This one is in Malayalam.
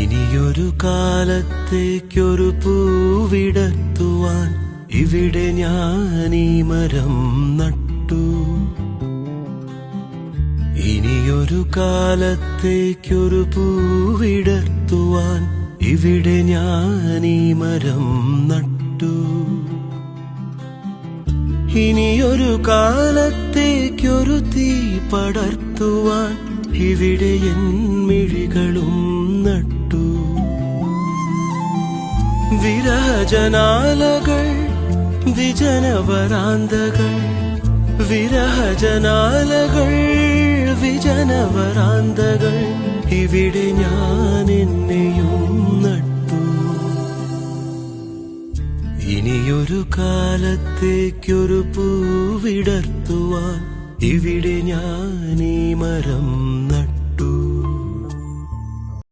ഇനിയൊരു കാലത്തേക്കൊരു പൂവിടർത്തുവാൻ ഇവിടെ ഞാൻ ഈ മരം നട്ടു. ഇനിയൊരു കാലത്തേക്കൊരു പൂവിടർത്തുവാൻ ഇവിടെ ഞാൻ ഈ മരം നട്ടു. ഇനിയൊരു കാലത്തേക്കൊരു തീ പടർത്തുവാൻ ഇവിടെ എൻ മിഴികളും നട്ടു. വിരഹജനാലകൾ വിജനവരാന്തകൾ, വിരഹജനാലകൾ വിജനവരാന്തകൾ, ഇവിടെ ഞാൻ എന്നെയും നട്ടു. ഇനിയൊരു കാലത്തേക്കൊരു പൂവിടർത്തുവാൻ ഇവിടെ ഞാൻ ഈ മരം